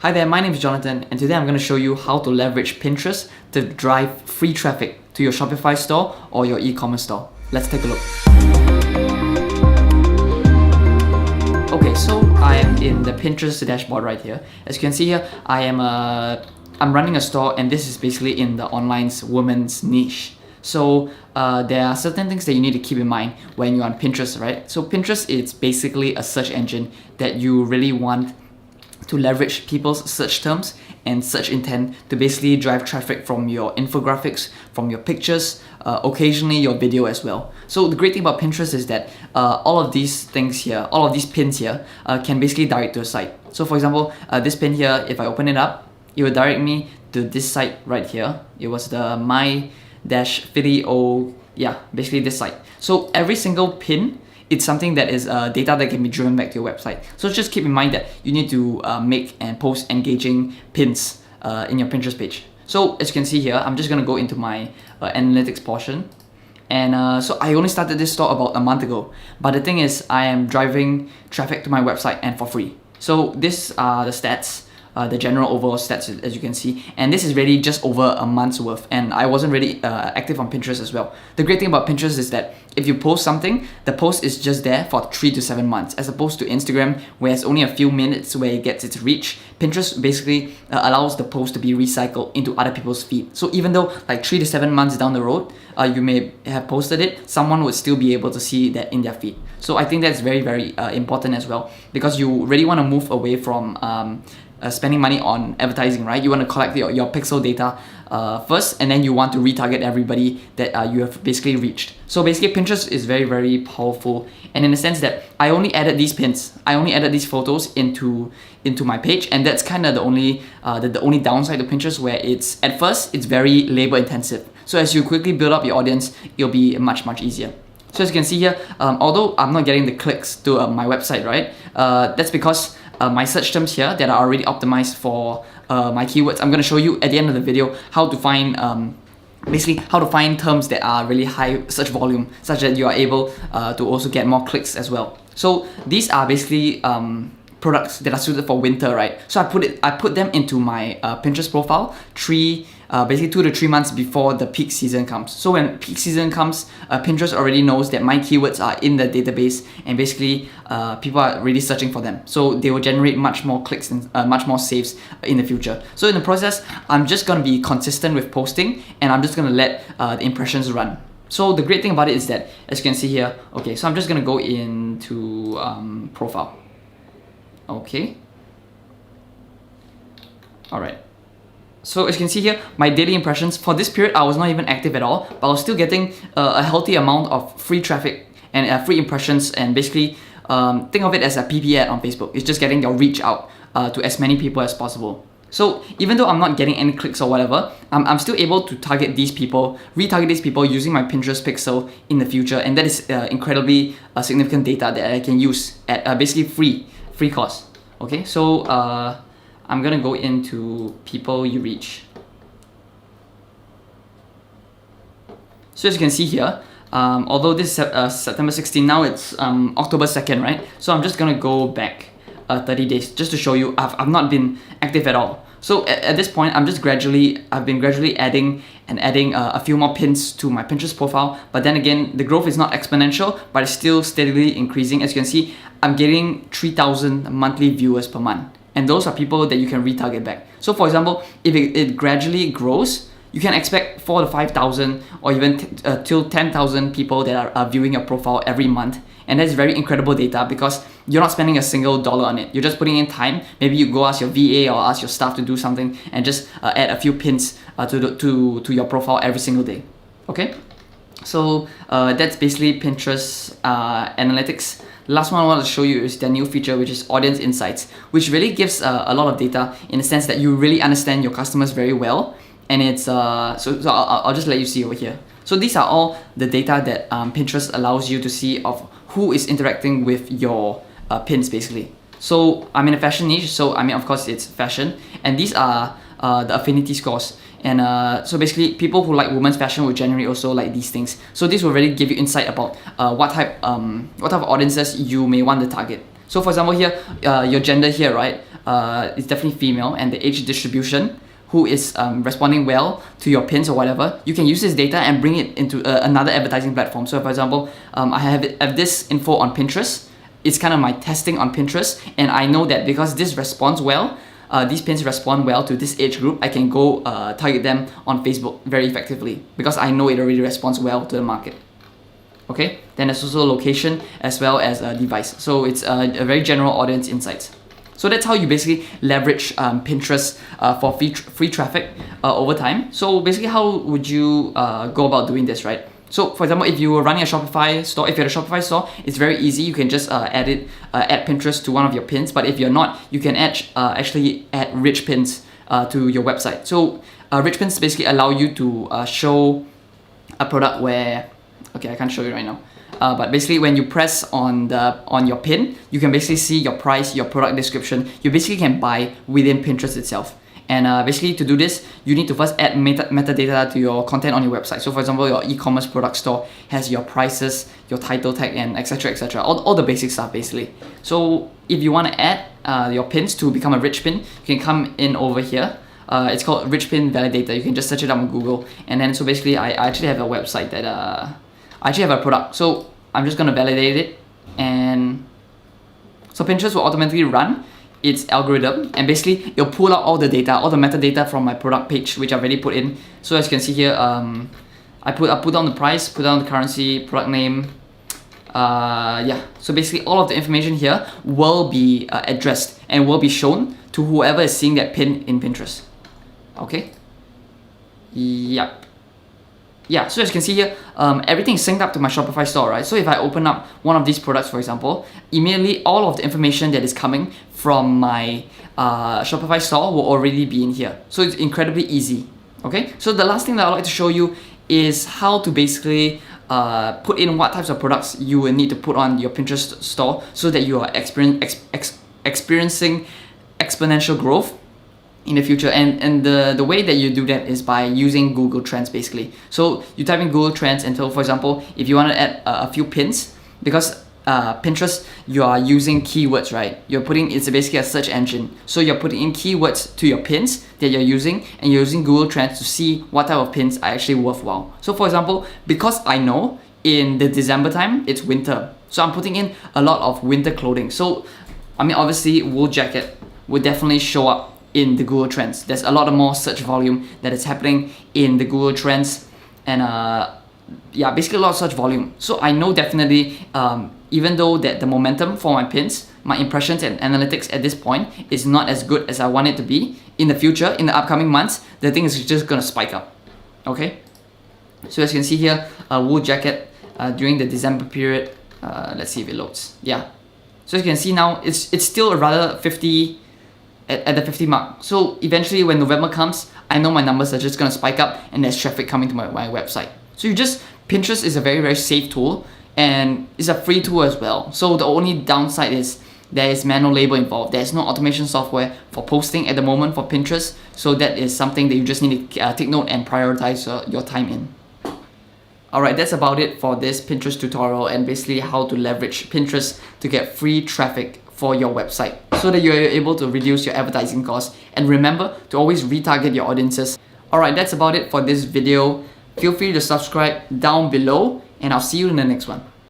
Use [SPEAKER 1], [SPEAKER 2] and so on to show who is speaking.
[SPEAKER 1] Hi there, my name is Jonathan, and today I'm going to show you how to leverage Pinterest to drive free traffic to your Shopify store or your e-commerce store. Let's take a look. Okay, so I am in the Pinterest dashboard right here. As you can see here, I'm running a store, and this is basically in the online's women's niche. So there are certain things that you need to keep in mind when you're on Pinterest, right? So Pinterest is basically a search engine that you really want to leverage people's search terms and search intent to basically drive traffic from your infographics, from your pictures, occasionally your video as well. So the great thing about Pinterest is that all of these things here, all of these pins here, can basically direct to a site. So for example, this pin here, if I open it up, it will direct me to this site right here. It was the my-video, basically this site. So every single pin, it's something that is data that can be driven back to your website. So just keep in mind that you need to make and post engaging pins in your Pinterest page. So as you can see here, I'm just gonna go into my analytics portion. And so I only started this store about a month ago. But the thing is, I am driving traffic to my website and for free. So these are the stats. The general overall stats, as you can see, and this is really just over a month's worth, and I wasn't really active on Pinterest as well. The great thing about Pinterest is that if you post something, the post is just there for 3 to 7 months, as opposed to Instagram, where it's only a few minutes where it gets its reach. Pinterest basically allows the post to be recycled into other people's feed. So even though like 3 to 7 months down the road, you may have posted it, someone would still be able to see that in their feed. So I think that's very, very important as well, because you really want to move away from spending money on advertising, right? You want to collect your pixel data first, and then you want to retarget everybody that you have basically reached. So basically, Pinterest is very, very powerful, and in the sense that I only added these pins, I only added these photos into my page, and that's kind of the only downside to Pinterest, where it's at first it's very labor intensive. So as you quickly build up your audience, it'll be much easier. So as you can see here, although I'm not getting the clicks to my website, right? That's because my search terms here that are already optimized for my keywords. I'm going to show you at the end of the video how to find basically how to find terms that are really high search volume, such that you are able to also get more clicks as well. So these are basically products that are suited for winter, right? So I put them into my Pinterest profile basically 2 to 3 months before the peak season comes. So when peak season comes, Pinterest already knows that my keywords are in the database, and basically people are really searching for them. So they will generate much more clicks and much more saves in the future. So in the process, I'm just gonna be consistent with posting, and I'm just gonna let the impressions run. So the great thing about it is that, as you can see here, okay, so I'm just gonna go into profile. Okay. All right. So as you can see here, my daily impressions for this period, I was not even active at all, but I was still getting a healthy amount of free traffic and free impressions, and basically think of it as a PP ad on Facebook. It's just getting your reach out to as many people as possible. So even though I'm not getting any clicks or whatever, I'm still able to target these people, retarget these people using my Pinterest pixel in the future, and that is incredibly significant data that I can use at basically free cost. Okay, so I'm gonna go into people you reach. So as you can see here, although this is September 16, now it's October 2nd, right? So I'm just gonna go back 30 days just to show you I've not been active at all. So at this point, I've been gradually adding a few more pins to my Pinterest profile. But then again, the growth is not exponential, but it's still steadily increasing. As you can see, I'm getting 3,000 monthly viewers per month. And those are people that you can retarget back. So for example, if it gradually grows, you can expect 4,000 to 5,000 or even till 10,000 people that are viewing your profile every month. And that's very incredible data, because you're not spending a single dollar on it. You're just putting in time. Maybe you go ask your VA or ask your staff to do something, and just add a few pins to your profile every single day. Okay? So that's basically Pinterest analytics. The last one I want to show you is their new feature, which is Audience Insights, which really gives a lot of data in the sense that you really understand your customers very well. And it's so I'll just let you see over here. So these are all the data that Pinterest allows you to see of who is interacting with your pins basically. So I'm in a fashion niche, so I mean of course it's fashion, and these are the affinity scores. And so basically, people who like women's fashion will generally also like these things. So this will really give you insight about what type of audiences you may want to target. So for example here, your gender here, right? is definitely female, and the age distribution, who is responding well to your pins or whatever, you can use this data and bring it into another advertising platform. So for example, I have this info on Pinterest. It's kind of my testing on Pinterest, and I know that because this responds well, these pins respond well to this age group, I can go target them on Facebook very effectively because I know it already responds well to the market. Okay, then there's also location as well as device. So it's a very general audience insights. So that's how you basically leverage Pinterest for free traffic over time. So basically, how would you go about doing this, right? So for example, if you were running a Shopify store, if you're a Shopify store, it's very easy. You can just add Pinterest to one of your pins. But if you're not, you can actually add rich pins to your website. So rich pins basically allow you to show a product where, okay, I can't show you right now. But basically, when you press on your pin, you can basically see your price, your product description. You basically can buy within Pinterest itself. And basically, to do this, you need to first add metadata to your content on your website. So for example, your e-commerce product store has your prices, your title tag, and etc. etc. All the basic stuff basically. So if you want to add your pins to become a rich pin, you can come in over here. It's called Rich Pin Validator. You can just search it up on Google. And then so basically, I actually have a website that I actually have a product. So I'm just gonna validate it, and so Pinterest will automatically run its algorithm, and basically it'll pull out all the data, all the metadata from my product page, which I've already put in. So as you can see here, I put down the price, put down the currency, product name. Yeah. So basically all of the information here will be addressed and will be shown to whoever is seeing that pin in Pinterest. Okay. Yep. Yeah, so as you can see here, everything is synced up to my Shopify store, right? So if I open up one of these products, for example, immediately all of the information that is coming from my Shopify store will already be in here. So it's incredibly easy, okay? So the last thing that I'd like to show you is how to basically put in what types of products you will need to put on your Pinterest store so that you are experiencing exponential growth in the future. And the way that you do that is by using Google Trends basically. So you type in Google Trends, and so for example, if you want to add a few pins, because Pinterest, you are using keywords, right? It's basically a search engine. So you're putting in keywords to your pins that you're using, and you're using Google Trends to see what type of pins are actually worthwhile. So for example, because I know in the December time, it's winter. So I'm putting in a lot of winter clothing. So, I mean, obviously, wool jacket would definitely show up in the Google Trends. There's a lot of more search volume that is happening in the Google Trends, and yeah, basically a lot of search volume. So I know definitely, even though that the momentum for my pins, my impressions and analytics at this point is not as good as I want it to be, in the future, in the upcoming months, the thing is just gonna spike up. Okay. So as you can see here, wool jacket during the December period. Let's see if it loads. Yeah. So as you can see now, it's still a rather 50. At the 50 mark. So eventually when November comes, I know my numbers are just gonna spike up and there's traffic coming to my website. So Pinterest is a very, very safe tool, and it's a free tool as well. So the only downside is there is manual labor involved. There's no automation software for posting at the moment for Pinterest. So that is something that you just need to take note and prioritize your time in. Alright, that's about it for this Pinterest tutorial, and basically how to leverage Pinterest to get free traffic for your website so that you're able to reduce your advertising costs. And remember to always retarget your audiences. Alright, that's about it for this video. Feel free to subscribe down below, and I'll see you in the next one.